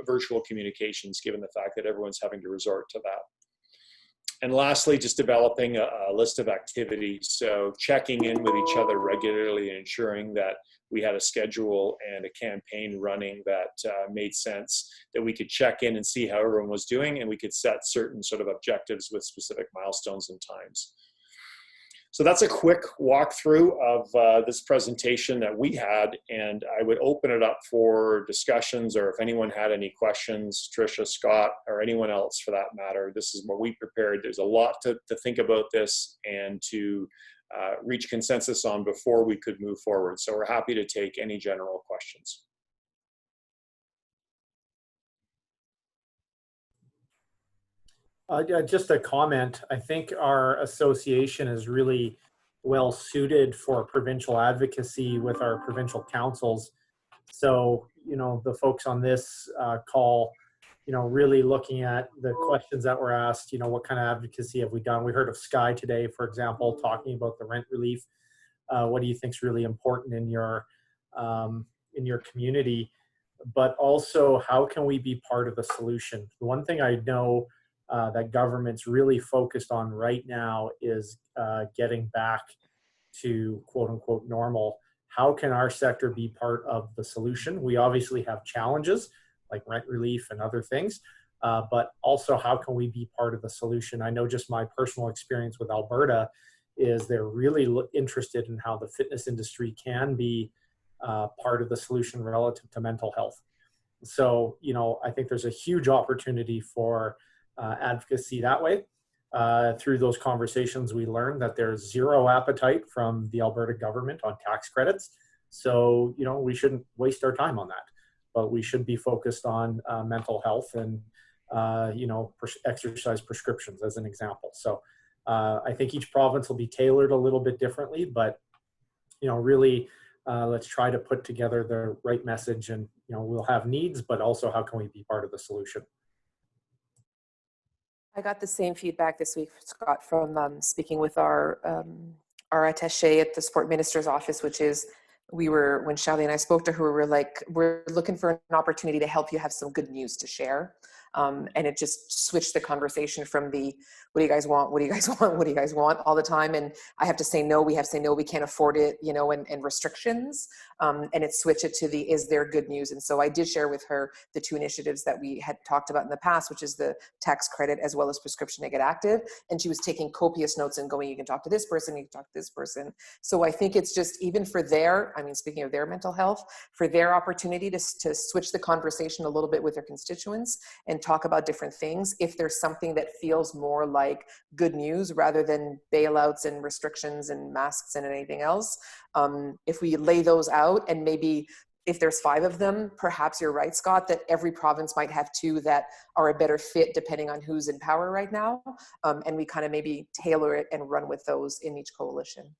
virtual communications, given the fact that everyone's having to resort to that. And lastly, just developing a list of activities. So checking in with each other regularly and ensuring that we had a schedule and a campaign running that made sense, that we could check in and see how everyone was doing, and we could set certain sort of objectives with specific milestones and times. So that's a quick walkthrough of this presentation that we had, and I would open it up for discussions, or if anyone had any questions, Trisha, Scott, or anyone else for that matter. This is what we prepared. There's a lot to think about this and to reach consensus on before we could move forward. So we're happy to take any general questions. Just a comment. I think our association is really well suited for provincial advocacy with our provincial councils. So, you know, the folks on this call, you know, really looking at the questions that were asked, you know, what kind of advocacy have we done? We heard of Skye today, for example, talking about the rent relief. What do you think is really important in your community? But also, how can we be part of the solution? The one thing I know that government's really focused on right now is getting back to quote unquote normal. How can our sector be part of the solution? We obviously have challenges like rent relief and other things, but also how can we be part of the solution? I know just my personal experience with Alberta is they're really interested in how the fitness industry can be part of the solution relative to mental health. So, you know, I think there's a huge opportunity for advocacy that way. Through those conversations, we learned that there's zero appetite from the Alberta government on tax credits. So, you know, we shouldn't waste our time on that, but we should be focused on mental health and, you know, exercise prescriptions as an example. So I think each province will be tailored a little bit differently, but, you know, really let's try to put together the right message, and, you know, we'll have needs, but also how can we be part of the solution? I got the same feedback this week, Scott, from speaking with our attaché at the sport minister's office, which is, when Charlie and I spoke to her, we were like, we're looking for an opportunity to help you have some good news to share. And it just switched the conversation from the, what do you guys want? What do you guys want? What do you guys want all the time? And I have to say no, we have to say no, we can't afford it, you know, and restrictions. And it switched it to the, is there good news? And so I did share with her the two initiatives that we had talked about in the past, which is the tax credit as well as prescription to get active. And she was taking copious notes and going, you can talk to this person, you can talk to this person. So I think it's just, even for their, I mean, speaking of their mental health, for their opportunity to switch the conversation a little bit with their constituents and talk about different things. If there's something that feels more like good news rather than bailouts and restrictions and masks and anything else, if we lay those out, and maybe if there's 5 of them, perhaps you're right, Scott, that every province might have 2 that are a better fit depending on who's in power right now. And we kind of maybe tailor it and run with those in each coalition.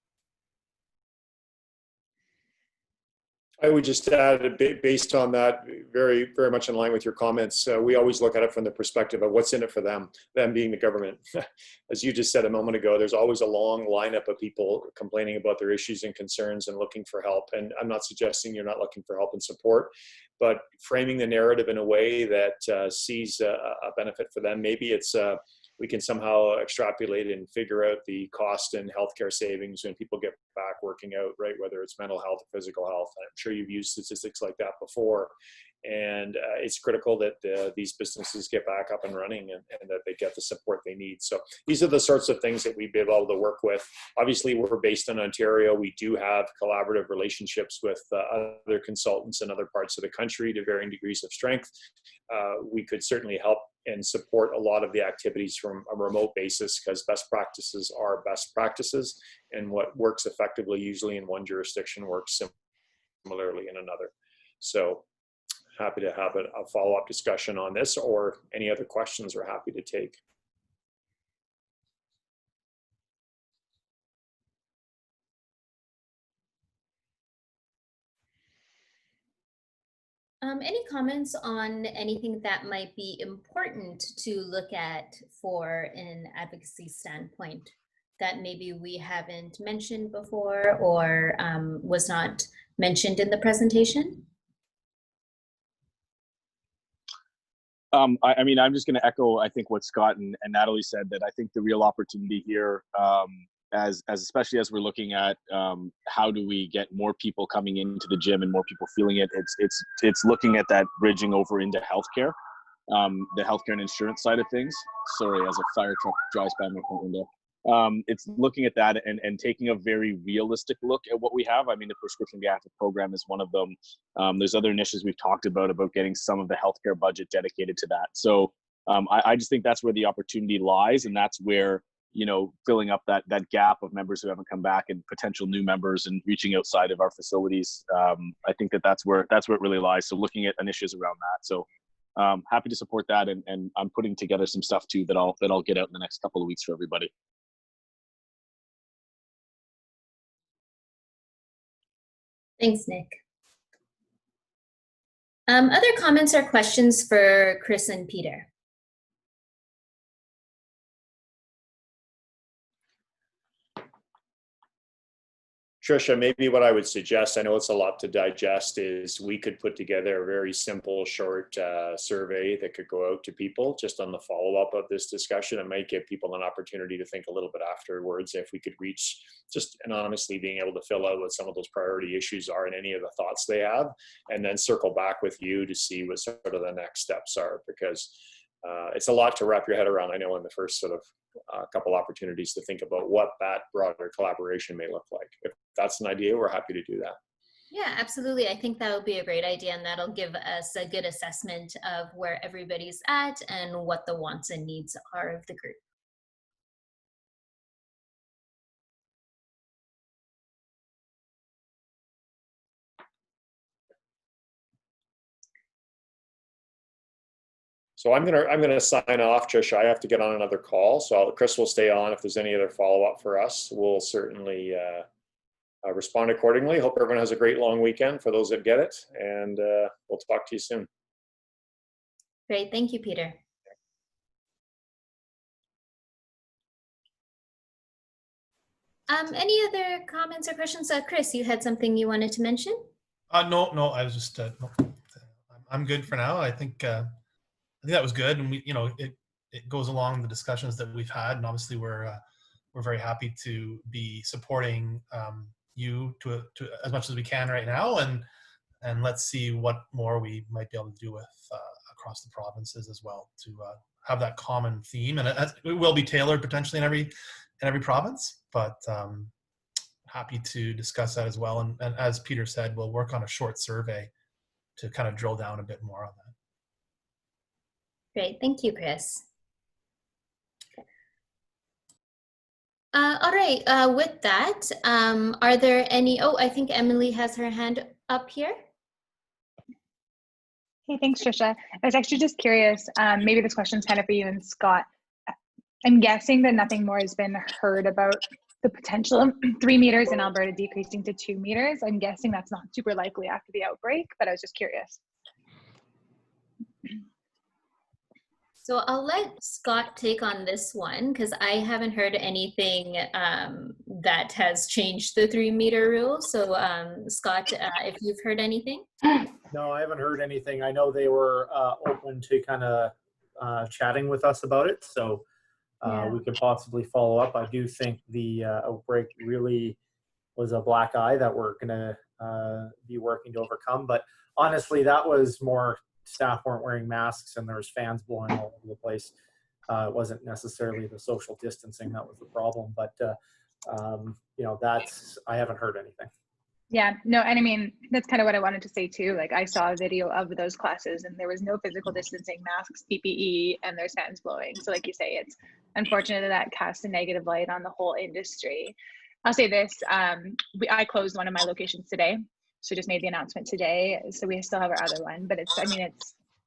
I would just add, based on that, very, very much in line with your comments, we always look at it from the perspective of what's in it for them being the government. As you just said a moment ago, there's always a long lineup of people complaining about their issues and concerns and looking for help. And I'm not suggesting you're not looking for help and support, but framing the narrative in a way that sees a benefit for them. Maybe it's we can somehow extrapolate and figure out the cost and healthcare savings when people get back working out, right? Whether it's mental health or physical health. I'm sure you've used statistics like that before. And it's critical that these businesses get back up and running and that they get the support they need. So these are the sorts of things that we've been able to work with. Obviously, we're based in Ontario. We do have collaborative relationships with other consultants in other parts of the country to varying degrees of strength. We could certainly help and support a lot of the activities from a remote basis, because best practices are best practices, and what works effectively usually in one jurisdiction works similarly in another. So happy to have a follow-up discussion on this, or any other questions we're happy to take. Any comments on anything that might be important to look at for an advocacy standpoint that maybe we haven't mentioned before, or was not mentioned in the presentation? I mean, I'm just going to echo, I think, what Scott and Nathalie said, that I think the real opportunity here, especially as we're looking at how do we get more people coming into the gym and more people feeling it, it's looking at that bridging over into healthcare, the healthcare and insurance side of things. Sorry, as a fire truck drives by my front window. It's looking at that and taking a very realistic look at what we have. I mean, the prescription to active program is one of them. There's other initiatives we've talked about getting some of the healthcare budget dedicated to that. So I just think that's where the opportunity lies, and that's where, you know, filling up that gap of members who haven't come back and potential new members and reaching outside of our facilities. I think that's where it really lies. So looking at initiatives around that. So happy to support that, and I'm putting together some stuff too that I'll get out in the next couple of weeks for everybody. Thanks, Nick. Other comments or questions for Chris and Peter? Trisha, maybe what I would suggest, I know it's a lot to digest, is we could put together a very simple, short survey that could go out to people just on the follow-up of this discussion. It might give people an opportunity to think a little bit afterwards, if we could reach just anonymously being able to fill out what some of those priority issues are and any of the thoughts they have, and then circle back with you to see what sort of the next steps are. Because it's a lot to wrap your head around, I know, in the first sort of couple opportunities to think about what that broader collaboration may look like. If that's an idea, we're happy to do that. Yeah, absolutely. I think that would be a great idea, and that'll give us a good assessment of where everybody's at and what the wants and needs are of the group. So I'm gonna sign off, Trisha. I have to get on another call, so Chris will stay on. If there's any other follow-up for us, we'll certainly respond accordingly. Hope everyone has a great long weekend for those that get it, and we'll talk to you soon. Great, thank you, Peter. Any other comments or questions? Chris, you had something you wanted to mention? No, I was just, no, I'm good for now. I think that was good, and it goes along the discussions that we've had, and obviously we're very happy to be supporting you to as much as we can right now, and let's see what more we might be able to do with across the provinces as well to have that common theme, and it will be tailored potentially in every province, but happy to discuss that as well. And as Peter said, we'll work on a short survey to kind of drill down a bit more on that. Great, thank you, Chris. All right, with that, are there any, I think Emily has her hand up here. Hey, thanks, Trisha. I was actually just curious, maybe this question's kind of for you and Scott. I'm guessing that nothing more has been heard about the potential of 3 meters in Alberta decreasing to 2 meters. I'm guessing that's not super likely after the outbreak, but I was just curious. So I'll let Scott take on this one because I haven't heard anything that has changed the 3 meter rule. So Scott, if you've heard anything? No, I haven't heard anything. I know they were open to kind of chatting with us about it. So we could possibly follow up. I do think the outbreak really was a black eye that we're going to be working to overcome. But honestly, that was more staff weren't wearing masks and there was fans blowing all over the place. It wasn't necessarily the social distancing that was the problem. But, I haven't heard anything. Yeah, no, and I mean, that's kind of what I wanted to say too. Like I saw a video of those classes and there was no physical distancing, masks, PPE, and there's fans blowing. So like you say, it's unfortunate that casts a negative light on the whole industry. I'll say this, I closed one of my locations today. So just made the announcement today. So we still have our other one, but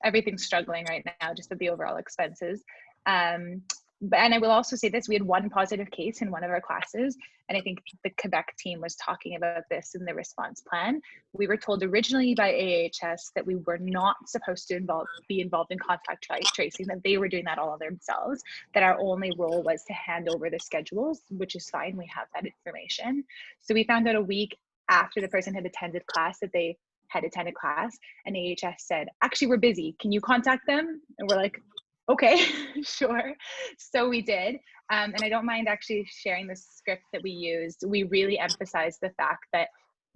everything's struggling right now, just with the overall expenses. And I will also say this, we had one positive case in one of our classes. And I think the Quebec team was talking about this in the response plan. We were told originally by AHS that we were not supposed to be involved in contact tracing, that they were doing that all themselves, that our only role was to hand over the schedules, which is fine, we have that information. So we found out a week after the person had attended class that they had attended class, and AHS said, actually, we're busy. Can you contact them? And we're like, okay, sure. So we did. And I don't mind actually sharing the script that we used. We really emphasized the fact that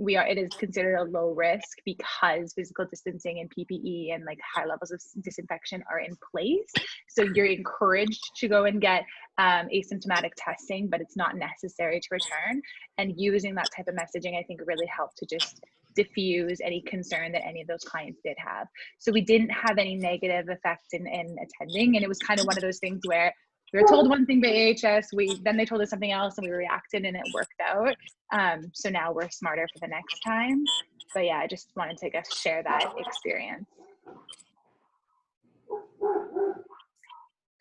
it is considered a low risk because physical distancing and PPE and like high levels of disinfection are in place. So you're encouraged to go and get asymptomatic testing, but it's not necessary to return. And using that type of messaging, I think really helped to just diffuse any concern that any of those clients did have. So we didn't have any negative effects in attending. And it was kind of one of those things where we were told one thing by AHS, then they told us something else and we reacted and it worked out. So now we're smarter for the next time. But yeah, I just wanted to share that experience.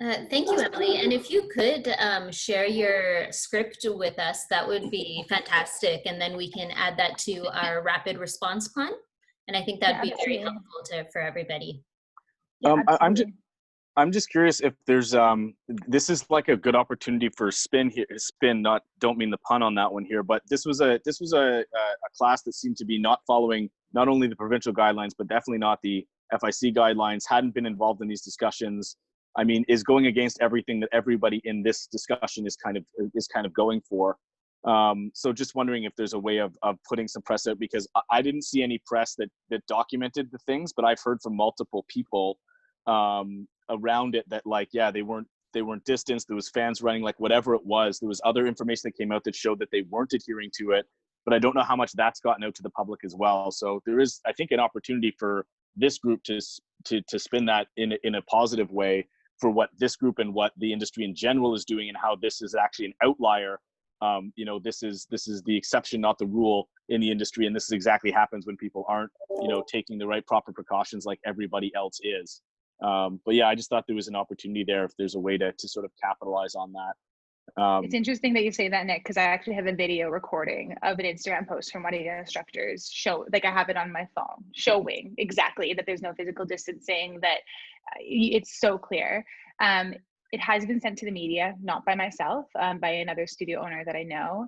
Thank you, Emily. And if you could share your script with us, that would be fantastic. And then we can add that to our rapid response plan. And I think that'd be very helpful for everybody. Yeah, I'm just curious if there's this is like a good opportunity for spin here. Don't mean the pun on that one here, but this was a class that seemed to be not following not only the provincial guidelines, but definitely not the FIC guidelines. Hadn't been involved in these discussions. I mean, is going against everything that everybody in this discussion is kind of going for. So just wondering if there's a way of putting some press out, because I didn't see any press that documented the things, but I've heard from multiple people around it that like, yeah, they weren't distanced. There was fans running, like whatever it was. There was other information that came out that showed that they weren't adhering to it. But I don't know how much that's gotten out to the public as well. So there is, I think, an opportunity for this group to spin that in a positive way for what this group and what the industry in general is doing, and how this is actually an outlier. You know, this is the exception, not the rule in the industry, and this is exactly happens when people aren't, you know, taking the right proper precautions like everybody else is. But yeah, I just thought there was an opportunity there if there's a way to sort of capitalize on that. It's interesting that you say that, Nick, because I actually have a video recording of an Instagram post from one of your instructors. I have it on my phone, showing exactly that there's no physical distancing, that it's so clear. It has been sent to the media, not by myself, by another studio owner that I know.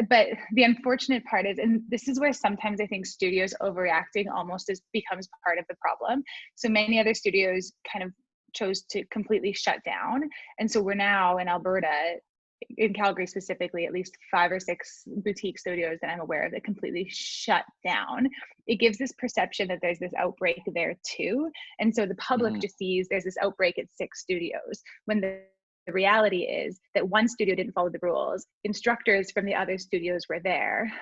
But the unfortunate part is, and this is where sometimes I think studios overreacting almost becomes part of the problem. So many other studios kind of chose to completely shut down. And so we're now in Alberta, in Calgary specifically, at least 5 or 6 boutique studios that I'm aware of that completely shut down. It gives this perception that there's this outbreak there too. And so the public just sees there's this outbreak at 6 studios, when the reality is that one studio didn't follow the rules. Instructors from the other studios were there.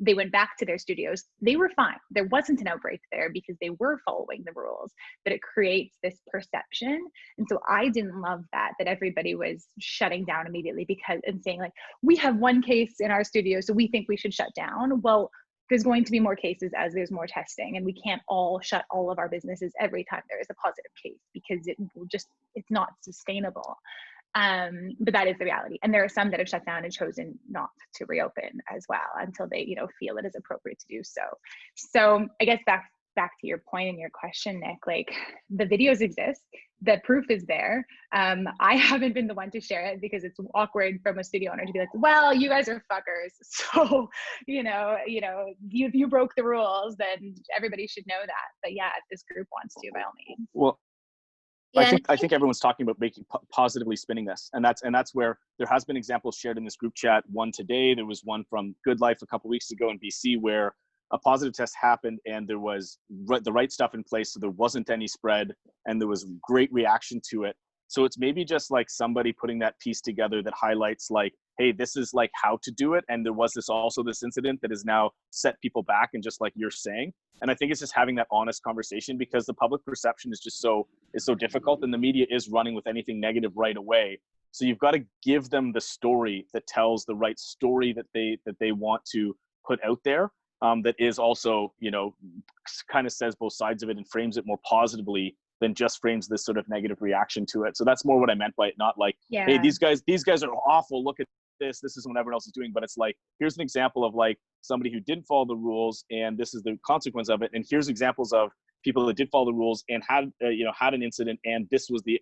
They went back to their studios. They were fine. There wasn't an outbreak there because they were following the rules, but it creates this perception. And so I didn't love that everybody was shutting down immediately and saying like, we have 1 case in our studio, so we think we should shut down. Well, there's going to be more cases as there's more testing, and we can't all shut all of our businesses every time there is a positive case, because it's not sustainable. But that is the reality. And there are some that have shut down and chosen not to reopen as well until they, you know, feel it is appropriate to do so. So I guess back to your point and your question, Nick, like the videos exist, the proof is there. I haven't been the one to share it because it's awkward from a studio owner to be like, well, you guys are fuckers. So, you know, if you broke the rules, then everybody should know that. But yeah, if this group wants to, by all means. Well, Yeah. I think everyone's talking about making positively spinning this, and that's where there has been examples shared in this group chat. One today, there was one from Good Life a couple weeks ago in BC where a positive test happened and there was the right stuff in place, so there wasn't any spread and there was great reaction to it. So it's maybe just like somebody putting that piece together that highlights like, hey, this is like how to do it, and there was this incident that has now set people back, and just like you're saying. And I think it's just having that honest conversation, because the public perception is just so difficult, and the media is running with anything negative right away. So you've got to give them the story that tells the right story that they want to put out there, that is also, you know, kind of says both sides of it and frames it more positively than just frames this sort of negative reaction to it. So that's more what I meant by it, not like, hey, these guys are awful, look at this is what everyone else is doing. But it's like, here's an example of like somebody who didn't follow the rules, and this is the consequence of it. And here's examples of people that did follow the rules and had an incident, and this was the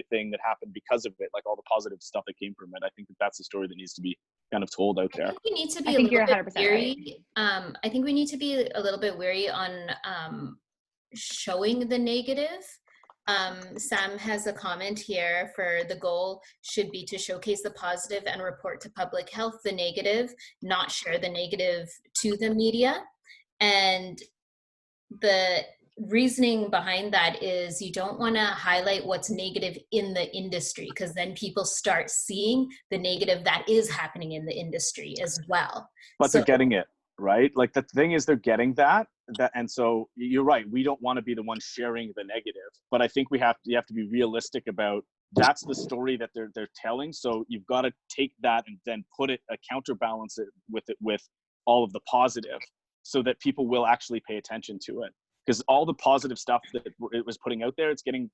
thing that happened because of it, like all the positive stuff that came from it. I think that's the story that needs to be kind of told out there. I think we need to be a little bit wary. I think we need to be a little bit wary on showing the negative. Sam has a comment here for the goal should be to showcase the positive and report to public health the negative, not share the negative to the media. And the reasoning behind that is you don't want to highlight what's negative in the industry, because then people start seeing the negative that is happening in the industry as well. But they're getting it, right? Like the thing is they're getting that, and so you're right, we don't want to be the one sharing the negative, but I think you have to be realistic about that's the story that they're telling. So you've got to take that and then put it, counterbalance it with all of the positive, so that people will actually pay attention to it. Because all the positive stuff that it was putting out there, it's getting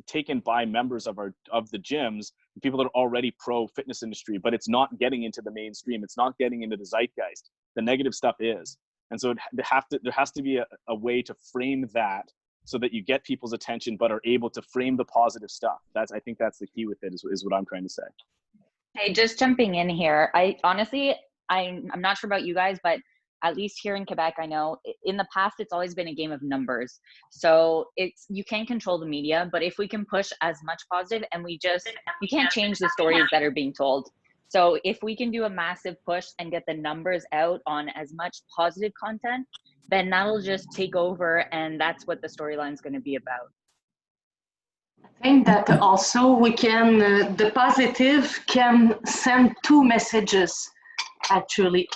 taken by members of the gyms, people that are already pro fitness industry, but it's not getting into the mainstream. It's not getting into the zeitgeist. The negative stuff is. And so there has to be a way to frame that so that you get people's attention, but are able to frame the positive stuff. I think that's the key with it, is what I'm trying to say. Hey, just jumping in here. I'm not sure about you guys, but at least here in Quebec, I know in the past, it's always been a game of numbers. So you can't control the media, but if we can push as much positive, and you can't change the stories that are being told. So if we can do a massive push and get the numbers out on as much positive content, then that'll just take over, and that's what the storyline is going to be about. I think that also we can, the positive can send two messages, actually.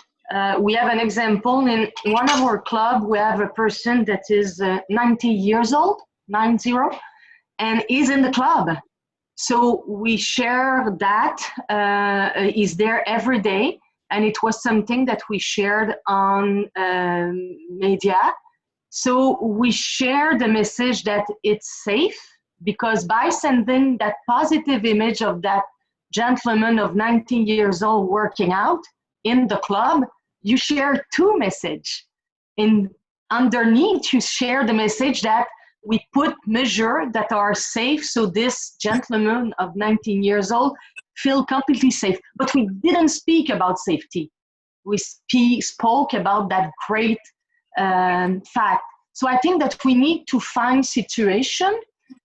We have an example in one of our club. We have a person that is 90 years old, 90, and is in the club. So we share that, is there every day. And it was something that we shared on media. So we share the message that it's safe, because by sending that positive image of that gentleman of 19 years old working out in the club, you share two messages. Underneath, you share the message that we put measures that are safe, so this gentleman of 19 years old feel completely safe. But we didn't speak about safety. We spoke about that great fact. So I think that we need to find situation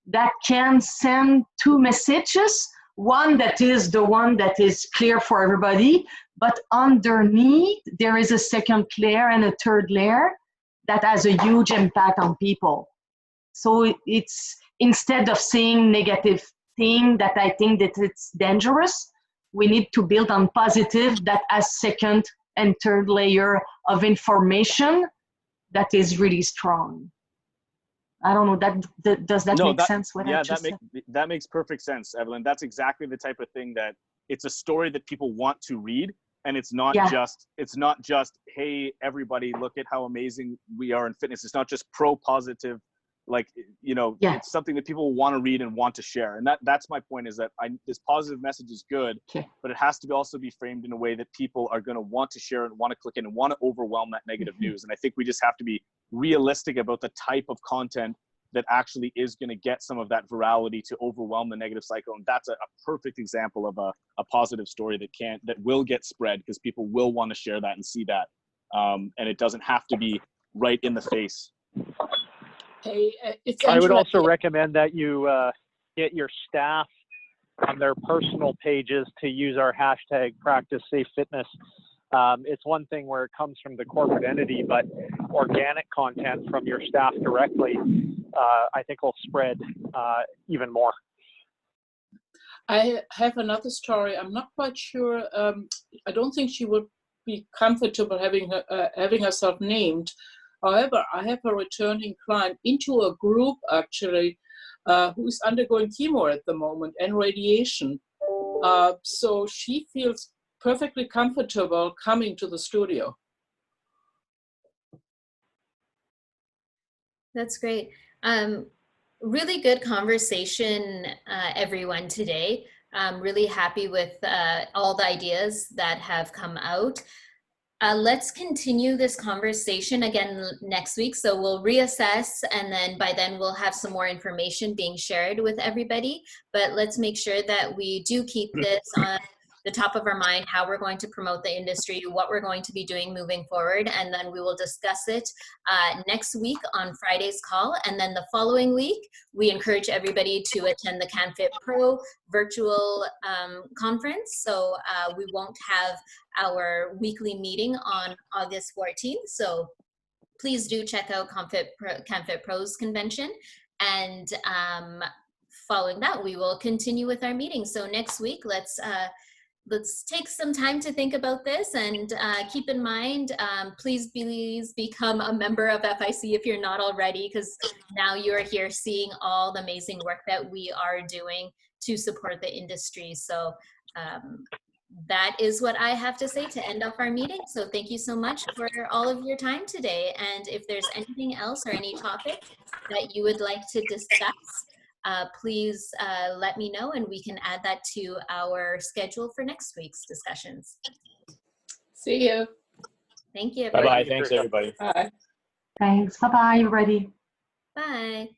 that can send two messages. One that is the one that is clear for everybody, but underneath there is a second layer and a third layer that has a huge impact on people. So it's, instead of saying negative thing that I think that it's dangerous, we need to build on positive that has second and third layer of information that is really strong. I don't know, does that make sense? What I just said? That makes perfect sense, Evelyn. That's exactly the type of thing that it's a story that people want to read, and it's not just, hey, everybody, look at how amazing we are in fitness. It's not just pro-positive, like, you know, it's something that people want to read and want to share. And that's my point, is that this positive message is good, but it has to also be framed in a way that people are going to want to share and want to click in and want to overwhelm that negative news. And I think we just have to be realistic about the type of content that actually is going to get some of that virality to overwhelm the negative cycle. And that's a perfect example of a positive story that will get spread, because people will want to share that and see that. And it doesn't have to be right in the face. Hey, I would also recommend that you get your staff on their personal pages to use our hashtag Practice Safe Fitness. It's one thing where it comes from the corporate entity, but organic content from your staff directly, I think will spread even more. I have another story. I'm not quite sure. I don't think she would be comfortable having herself named. However, I have a returning client into a group, actually, who is undergoing chemo at the moment and radiation. So she feels perfectly comfortable coming to the studio. That's great. Really good conversation, everyone, today. I'm really happy with all the ideas that have come out. Let's continue this conversation again next week. So we'll reassess, and then by then we'll have some more information being shared with everybody. But let's make sure that we do keep this on the top of our mind, how we're going to promote the industry, what we're going to be doing moving forward, and then we will discuss it next week on Friday's call. And then the following week, we encourage everybody to attend the CanFit Pro virtual conference. So we won't have our weekly meeting on August 14th. So please do check out CanFit Pro's convention. And following that, we will continue with our meeting. So next week, let's take some time to think about this, and keep in mind, please become a member of FIC if you're not already, because now you're here seeing all the amazing work that we are doing to support the industry. So that is what I have to say to end off our meeting. So thank you so much for all of your time today. And if there's anything else or any topic that you would like to discuss, please let me know, and we can add that to our schedule for next week's discussions. See you. Thank you, everybody. Bye-bye. Thanks, everybody. Bye. Thanks. Bye-bye, everybody. Bye.